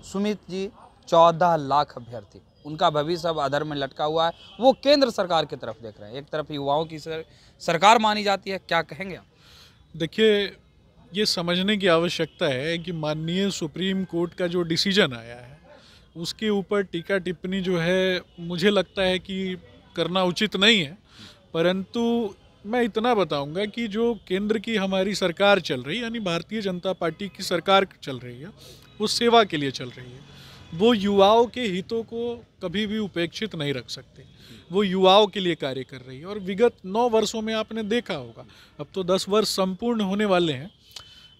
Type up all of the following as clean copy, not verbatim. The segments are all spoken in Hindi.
सुमित जी 14 लाख अभ्यर्थी, उनका भविष्य अब अधर में लटका हुआ है। वो केंद्र सरकार की तरफ देख रहे हैं, एक तरफ युवाओं की सरकार मानी जाती है। क्या कहेंगे आप? देखिए, ये समझने की आवश्यकता है कि माननीय सुप्रीम कोर्ट का जो डिसीजन आया है उसके ऊपर टीका टिप्पणी जो है मुझे लगता है कि करना उचित नहीं है। परंतु मैं इतना बताऊंगा कि जो केंद्र की हमारी सरकार चल रही है, यानी भारतीय जनता पार्टी की सरकार चल रही है, वो सेवा के लिए चल रही है। वो युवाओं के हितों को कभी भी उपेक्षित नहीं रख सकते। वो युवाओं के लिए कार्य कर रही है और विगत 9 वर्षों में आपने देखा होगा, अब तो 10 वर्ष संपूर्ण होने वाले हैं।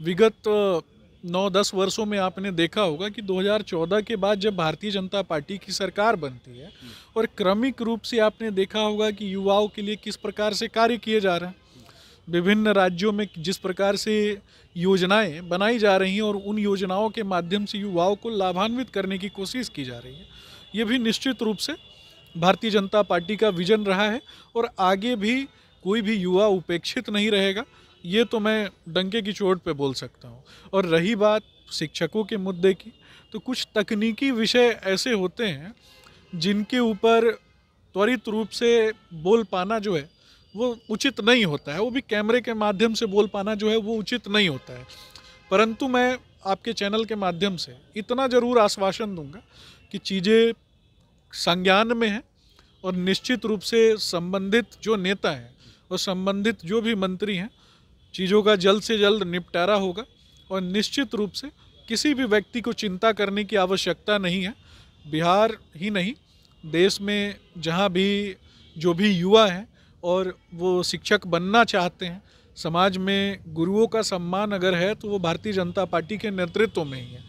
विगत 9-10 वर्षों में आपने देखा होगा कि 2014 के बाद जब भारतीय जनता पार्टी की सरकार बनती है और क्रमिक रूप से आपने देखा होगा कि युवाओं के लिए किस प्रकार से कार्य किए जा रहे हैं, विभिन्न राज्यों में जिस प्रकार से योजनाएं बनाई जा रही हैं और उन योजनाओं के माध्यम से युवाओं को लाभान्वित करने की कोशिश की जा रही है। ये भी निश्चित रूप से भारतीय जनता पार्टी का विजन रहा है और आगे भी कोई भी युवा उपेक्षित नहीं रहेगा, ये तो मैं डंके की चोट पे बोल सकता हूँ। और रही बात शिक्षकों के मुद्दे की, तो कुछ तकनीकी विषय ऐसे होते हैं जिनके ऊपर त्वरित रूप से बोल पाना जो है वो उचित नहीं होता है। वो भी कैमरे के माध्यम से बोल पाना जो है वो उचित नहीं होता है। परंतु मैं आपके चैनल के माध्यम से इतना ज़रूर आश्वासन दूंगा कि चीज़ें संज्ञान में हैं और निश्चित रूप से संबंधित जो नेता हैं और संबंधित जो भी मंत्री हैं, चीज़ों का जल्द से जल्द निपटारा होगा। और निश्चित रूप से किसी भी व्यक्ति को चिंता करने की आवश्यकता नहीं है। बिहार ही नहीं, देश में जहाँ भी जो भी युवा हैं और वो शिक्षक बनना चाहते हैं, समाज में गुरुओं का सम्मान अगर है तो वो भारतीय जनता पार्टी के नेतृत्व में ही है।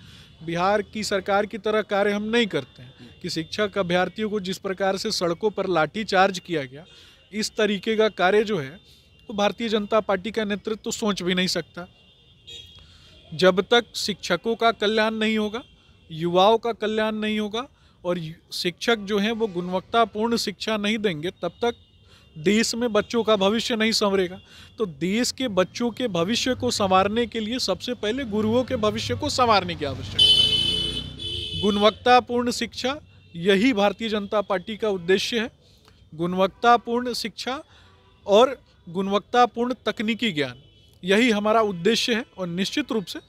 बिहार की सरकार की तरह कार्य हम नहीं करते हैं कि शिक्षक अभ्यर्थियों को जिस प्रकार से सड़कों पर लाठी चार्ज किया गया, इस तरीके का कार्य जो है तो भारतीय जनता पार्टी का नेतृत्व तो सोच भी नहीं सकता। जब तक शिक्षकों का कल्याण नहीं होगा, युवाओं का कल्याण नहीं होगा और शिक्षक जो हैं वो गुणवत्तापूर्ण शिक्षा नहीं देंगे, तब तक देश में बच्चों का भविष्य नहीं संवरेगा। तो देश के बच्चों के भविष्य को संवारने के लिए सबसे पहले गुरुओं के भविष्य को संवारने की आवश्यकता है। गुणवत्तापूर्ण शिक्षा, यही भारतीय जनता पार्टी का उद्देश्य है। गुणवत्तापूर्ण शिक्षा और गुणवत्तापूर्ण तकनीकी ज्ञान, यही हमारा उद्देश्य है। और निश्चित रूप से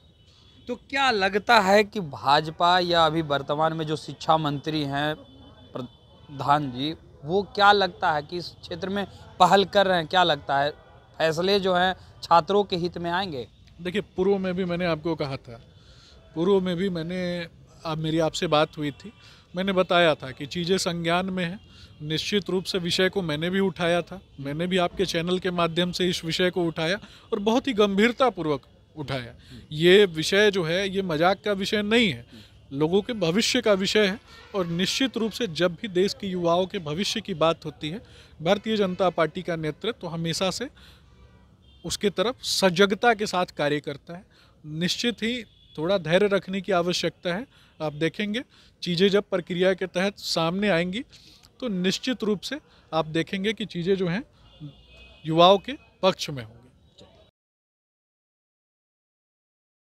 तो क्या लगता है कि भाजपा या अभी वर्तमान में जो शिक्षा मंत्री हैं प्रधान जी, वो क्या लगता है कि इस क्षेत्र में पहल कर रहे हैं? क्या लगता है फैसले जो हैं छात्रों के हित में आएंगे? देखिए, पूर्व में भी मैंने आपको कहा था, पूर्व में भी मेरी आपसे बात हुई थी, मैंने बताया था कि चीज़ें संज्ञान में हैं। निश्चित रूप से विषय को मैंने भी उठाया था, मैंने भी आपके चैनल के माध्यम से इस विषय को उठाया और बहुत ही गंभीरतापूर्वक उठाया। ये विषय जो है ये मजाक का विषय नहीं है, लोगों के भविष्य का विषय है। और निश्चित रूप से जब भी देश के युवाओं के भविष्य की बात होती है, भारतीय जनता पार्टी का नेतृत्व हमेशा से उसके तरफ सजगता के साथ कार्य करता है। निश्चित ही थोड़ा धैर्य रखने की आवश्यकता है। आप देखेंगे चीज़ें जब प्रक्रिया के तहत सामने आएंगी तो निश्चित रूप से आप देखेंगे कि चीज़ें जो हैं युवाओं के पक्ष में हों।